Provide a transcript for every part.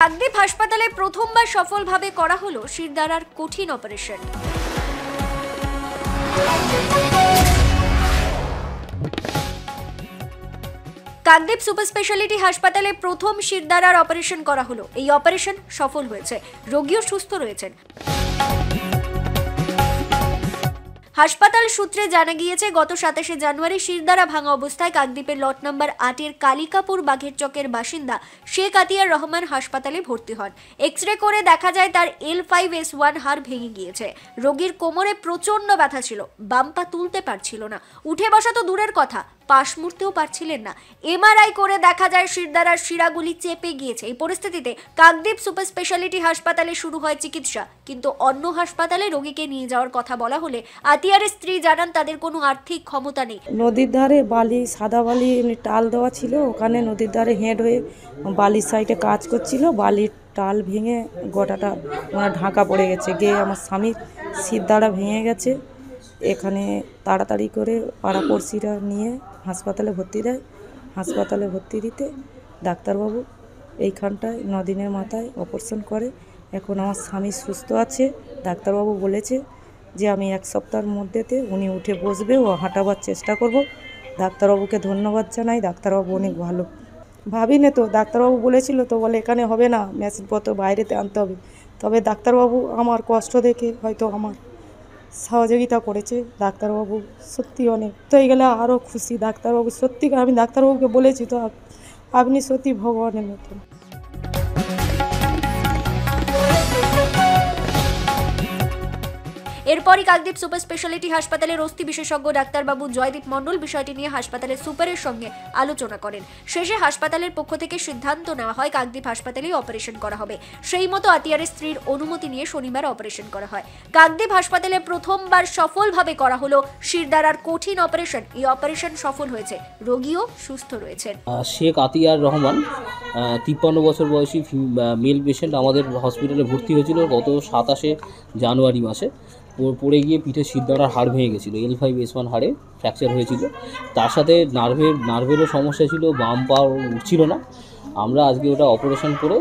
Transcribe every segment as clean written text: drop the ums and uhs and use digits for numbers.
কাকদ্বীপ হাসপাতালে প্রথমবার সফলভাবে করা হলো শিরদাঁড়ার কঠিন অপারেশন। কাকদ্বীপ সুপার স্পেশালিটি হাসপাতালে প্রথম শিরদাঁড়ার অপারেশন করা হলো। এই অপারেশন সফল হয়েছে, রোগীও সুস্থ রয়েছেন। হাসপাতাল সূত্রে জানা গিয়েছে, গত 27শে জানুয়ারি শিরদাঁড়া ভাঙা অবস্থায় কাকদ্বীপের লট নম্বর 8-এর কালিকাপুর বাঘের চকের বাসিন্দা শেখ আতিয়ার রহমান হাসপাতালে ভর্তি হন। এক্স-রে করে দেখা যায় তার L5S1 হাড় ভেঙে গিয়েছে। রোগীর কোমরে প্রচন্ড ব্যথা ছিল, বাম পা তুলতে পারছিল না, উঠে বসা তো দূরের কথা, পাশ মুড়তেও পারছিলেন না। MRI করে দেখা যায় শিরদাঁড়ার শিরাগুলি চেপে গিয়েছে। এই পরিস্থিতিতে কাকদ্বীপ সুপার স্পেশালিটি হাসপাতালে শুরু হয় চিকিৎসা, কিন্তু অন্য হাসপাতালে রোগীকে নিয়ে যাওয়ার কথা বলা হলে আতিয়ারের স্ত্রী জানান তাদের কোনো আর্থিক ক্ষমতা নেই। নদীর ধারে বালি, সাদা বালি টাল দেওয়া ছিল, ওখানে নদীর ধারে হেড হয়ে বালির সাইডে কাজ করছিল, বালির টাল ভেঙে গোটাটা ঢাকা পড়ে গেছে, গিয়ে আমার স্বামীর শিরদাঁড়া ভেঙে গেছে। এখানে তাড়াতাড়ি করে পাড়াপড়শিরা নিয়ে হাসপাতালে ভর্তি দেয়। হাসপাতালে ভর্তি দিতে ডাক্তারবাবু এইখানটায় 9 দিনের মাথায় অপারেশন করে। এখন আমার স্বামী সুস্থ আছে। ডাক্তারবাবু বলেছে যে আমি 1 সপ্তাহের মধ্যেতে উনি উঠে বসবে ও হাঁটাবার চেষ্টা করব। ডাক্তারবাবুকে ধন্যবাদ জানাই, ডাক্তারবাবু অনেক ভালো। ভাবিনি তো, ডাক্তারবাবু বলেছিল তো, বলে এখানে হবে না, মেশিনপত্র বাইরেতে আনতে হবে। তবে ডাক্তারবাবু আমার কষ্ট দেখে হয়তো আমার সহযোগিতা করেছে। ডাক্তারবাবু সত্যি অনেক, তো এই গেলে আরও খুশি। ডাক্তারবাবু সত্যি, আমি ডাক্তারবাবুকে বলেছি তো, আপনি সত্যি ভগবানের মতন। এরপরই কাকদ্বীপ সুপার স্পেশালিটি হাসপাতালের অস্থি বিশেষজ্ঞ ডাক্তারবাবু জয়দীপ মণ্ডল বিষয়টি নিয়ে হাসপাতালের সুপারের সঙ্গে আলোচনা করেন। শেষে হাসপাতালের পক্ষ থেকে সিদ্ধান্ত নেওয়া হয় কাকদ্বীপ হাসপাতালেই অপারেশন করা হবে। সেই মতো আতিয়ারের স্ত্রীর অনুমতি নিয়ে শনিবার অপারেশন করা হয়। কাকদ্বীপ হাসপাতালে প্রথমবার সফলভাবে করা হলো শিরদাঁড়ার কঠিন অপারেশন। এই অপারেশন সফল হয়েছে, রোগীও সুস্থ রয়েছেন। শেখ আতিয়ার রহমান 53 বছর বয়সী মেল পেশেন্ট আমাদের হসপিটালে ভর্তি হয়েছিল গত 27শে জানুয়ারি মাসে। পড়ে গিয়ে পিঠে শিরদাঁড়ার হাড় ভেঙে গেছিলো, L5S1 হাড়ে ফ্র্যাকচার হয়েছিল। তার সাথে নার্ভেরও সমস্যা ছিল, বাম পা উঠছিল না। আমরা আজকে ওটা অপারেশন করে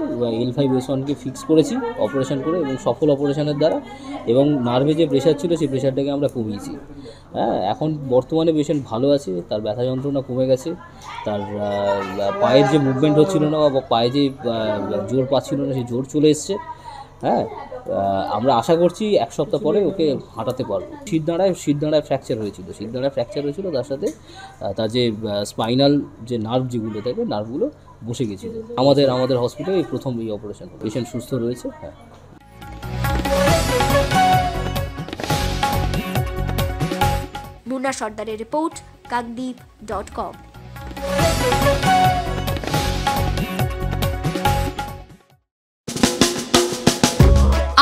L5S1কে ফিক্স করেছি অপারেশন করে, এবং সফল অপারেশনের দ্বারা, এবং নার্ভে যে প্রেশার ছিল সেই প্রেশারটাকে আমরা কমিয়েছি। হ্যাঁ, এখন বর্তমানে পেশেন্ট ভালো আছে, তার ব্যথা যন্ত্রণা কমে গেছে, তার পায়ের যে মুভমেন্ট হচ্ছিল না বা পায়ে যে জোর পাচ্ছিল না সেই জোর চলে এসছে। হ্যাঁ, আমরা আশা করছি 1 সপ্তাহ পরে ওকে হাঁটাতে পারবো। শিরদাঁড়ায় ফ্র্যাকচার হয়েছিল, তার সাথে তার যে স্পাইনাল যে নার্ভ যেগুলো থাকে, নার্ভগুলো বসে গেছিলো। আমাদের হসপিটালে প্রথম এই অপারেশন, পেশেন্ট সুস্থ রয়েছে। হ্যাঁ, মুন্না সর্দারের রিপোর্ট, কাকদ্বীপ.com।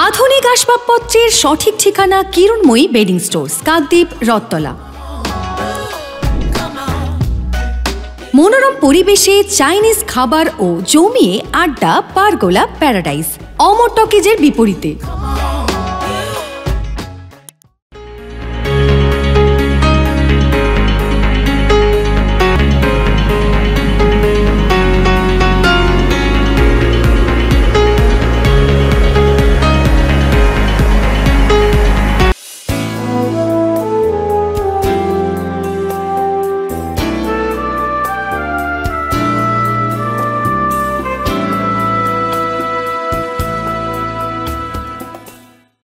আধুনিক আসবাবপত্রের সঠিক ঠিকানা কিরণময়ী বেডিং স্টোর্স, কাকদ্বীপ, রথতলা। মনোরম পরিবেশে চাইনিজ খাবার ও জমিয়ে আড্ডা, পারগোলা প্যারাডাইস, অমর টকিজের বিপরীতে।